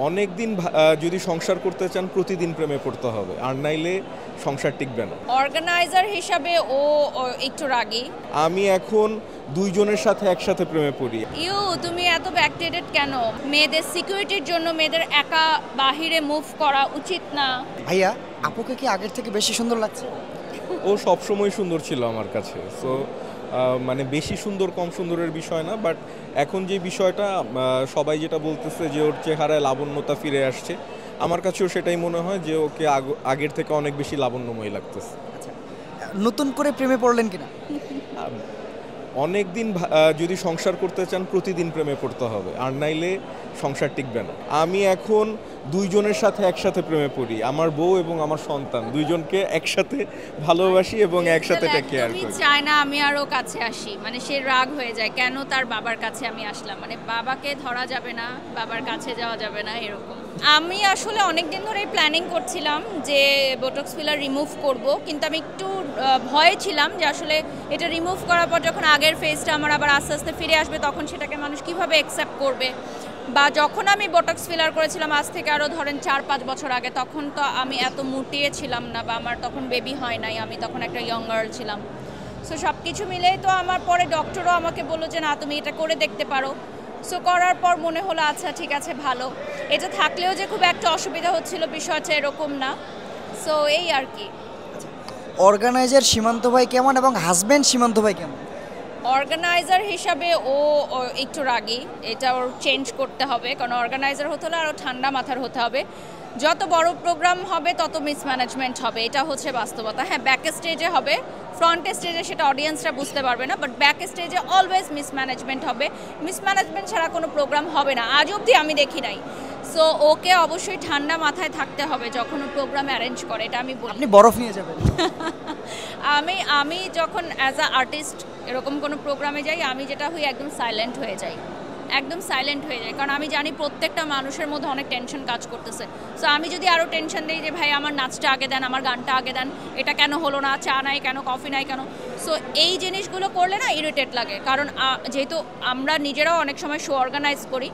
অনেক দিন যদি সংসার করতে চান প্রতিদিন প্রেমে পড়তে হবে, আর নাইলে সংসার টিকবে না। অর্গানাইজার হিসাবে ও একটু রাগী। আমি এখন দুইজনের সাথে একসাথে প্রেমে পড়ি। তুমি এত ব্যাকডেটেড কেন? মেয়েদের সিকিউরিটির জন্য মেয়েদের একা বাহিরে মুভ করা উচিত না। ভাইয়া, আপুকে কি আগের থেকে বেশি সুন্দর লাগছে? ও সবসময় সুন্দর ছিল আমার কাছে। সো মানে বেশি সুন্দর কম সুন্দরের বিষয় না, বাট এখন যে বিষয়টা সবাই যেটা বলতেছে যে ওর চেহারায় লাবণ্যতা ফিরে আসছে, আমার কাছেও সেটাই মনে হয় যে ওকে আগের থেকে অনেক বেশি লাবণ্যময় লাগতেছে। আচ্ছা, নতুন করে প্রেমে পড়লেন কিনা? অনেক দিন যদি সংসার করতে চান প্রতিদিন প্রেমে পড়তে হবে, আর নাইলে সংসার টিকবে না। আমি এখন দুইজনের সাথে একসাথে প্রেমে পড়ি, আমার বউ এবং আমার সন্তান দুইজনকে একসাথে ভালোবাসি এবং একসাথে টেক কেয়ার করি। চাই না আমি আরও কাছে আসি, মানে সে রাগ হয়ে যায় কেন তার বাবার কাছে আমি আসলাম, মানে বাবাকে ধরা যাবে না, বাবার কাছে যাওয়া যাবে না, এরকম। আমি আসলে অনেক দিন ধরেই প্ল্যানিং করছিলাম যে বোটক্স ফিলার রিমুভ করব, কিন্তু আমি একটু ভয়ে ছিলাম যে আসলে এটা রিমুভ করার পর যখন আগের ফেসটা আমার আবার আস্তে আস্তে ফিরে আসবে তখন সেটাকে মানুষ কিভাবে অ্যাকসেপ্ট করবে। বা যখন আমি বোটক্স ফিলার করেছিলাম আজ থেকে আরও ধরেন 4-5 বছর আগে, তখন তো আমি এত মুটিয়ে ছিলাম না, বা আমার তখন বেবি হয় নাই, আমি তখন একটা ইয়ং গার্ল ছিলাম। সো সব কিছু মিলেই তো আমার পরে ডক্টরও আমাকে বললো যে না তুমি এটা করে দেখতে পারো। সো করার পর মনে হলো আচ্ছা ঠিক আছে ভালো, এটা থাকলেও যে খুব একটা অসুবিধা হচ্ছিল বিষয়টা এরকম না। সো এই আর কি। অর্গানাইজার সীমান্ত ভাই কেমন এবং হাজবেন্ড সীমান্ত ভাই কেমন? অর্গানাইজার হিসাবে ও একটু রাগী, এটা ওর চেঞ্জ করতে হবে, কারণ অর্গানাইজার হতে হলে আরও ঠান্ডা মাথার হতে হবে। যত বড় প্রোগ্রাম হবে তত মিসম্যানেজমেন্ট হবে, এটা হচ্ছে বাস্তবতা। হ্যাঁ, ব্যাক স্টেজে হবে, ফ্রন্ট স্টেজে সেটা অডিয়েন্সরা বুঝতে পারবে না, বাট ব্যাক স্টেজে অলওয়েজ মিসম্যানেজমেন্ট হবে। মিসম্যানেজমেন্ট ছাড়া কোনো প্রোগ্রাম হবে না, আজ অবধি আমি দেখি নাই। সো ওকে অবশ্যই ঠান্ডা মাথায় থাকতে হবে যখন ও প্রোগ্রাম অ্যারেঞ্জ করে, এটা আমি বলি। আপনি বরফ নিয়ে যাবেন? আমি যখন অ্যাজ আ আর্টিস্ট এরকম কোনো প্রোগ্রামে যাই, আমি যেটা হই একদম সাইলেন্ট হয়ে যাই, একদম সাইলেন্ট হয়ে যায়, কারণ আমি জানি প্রত্যেকটা মানুষের মধ্যে অনেক টেনশন কাজ করতেছে। সো আমি যদি আরও টেনশন দিই যে ভাই আমার নাচটা আগে দেন, আমার গানটা আগে দেন, এটা কেন হলো না, চা নাই কেন, কফি নাই কেন, সো এই জিনিসগুলো করলে না ইরিটেট লাগে। কারণ যেহেতু আমরা নিজেরাও অনেক সময় শো অর্গানাইজ করি,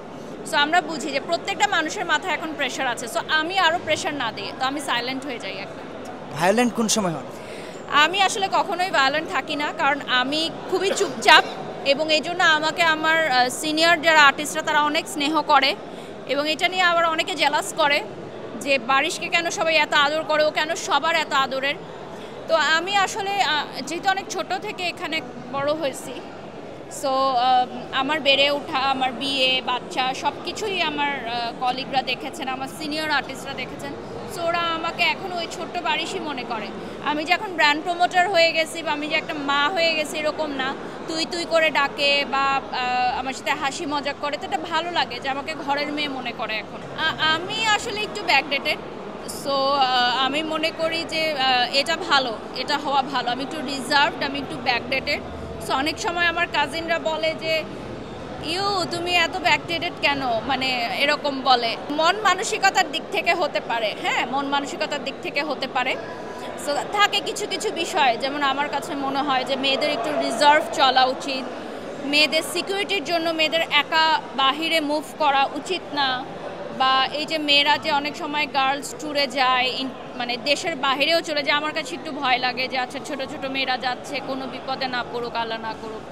সো আমরা বুঝি যে প্রত্যেকটা মানুষের মাথায় এখন প্রেশার আছে, সো আমি আরও প্রেশার না দিই, তো আমি সাইলেন্ট হয়ে যাই একদম। ভায়োলেন্ট কোন সময় হন? আমি আসলে কখনোই ভায়োলেন্ট থাকি না, কারণ আমি খুবই চুপচাপ, এবং এই জন্য আমাকে আমার সিনিয়র যারা আর্টিস্টরা তারা অনেক স্নেহ করে, এবং এটা নিয়ে আবার অনেকে জেলাস করে যে বারিশকে কেন সবাই এত আদর করে, ও কেন সবার এত আদরের। তো আমি আসলে যেহেতু অনেক ছোট থেকে এখানে বড় হয়েছি, সো আমার বেড়ে ওঠা, আমার বিয়ে, বাচ্চা সব কিছুই আমার কলিগরা দেখেছেন, আমার সিনিয়র আর্টিস্টরা দেখেছেন। সো ওরা আমাকে এখন ওই ছোট্ট বারিশই মনে করে। আমি যে এখন ব্র্যান্ড প্রমোটার হয়ে গেছি বা আমি যে একটা মা হয়ে গেছি এরকম না, তুই তুই করে ডাকে বা আমার সাথে হাসি মজাক করে, তো এটা ভালো লাগে যে আমাকে ঘরের মেয়ে মনে করে এখন। আমি আসলে একটু ব্যাকডেটেড, সো আমি মনে করি যে এটা ভালো, এটা হওয়া ভালো। আমি একটু রিজার্ভড, আমি একটু ব্যাকডেটেড। সো অনেক সময় আমার কাজিনরা বলে যে তুমি এত ব্যাকডেটেড কেন, মানে এরকম বলে। মন মানসিকতার দিক থেকে হতে পারে, হ্যাঁ মন মানসিকতার দিক থেকে হতে পারে। সো থাকে কিছু কিছু বিষয়, যেমন আমার কাছে মনে হয় যে মেয়েদের একটু রিজার্ভ চলা উচিত, মেয়েদের সিকিউরিটির জন্য মেয়েদের একা বাহিরে মুভ করা উচিত না। বা এই যে মেয়েরা যে অনেক সময় গার্লস ট্যুরে যায়, মানে দেশের বাহিরেও চলে যায়, আমার কাছে একটু ভয় লাগে যে আচ্ছা ছোট ছোট মেয়েরা যাচ্ছে, কোনো বিপদে না পড়ুক, আল্লাহ না করুক।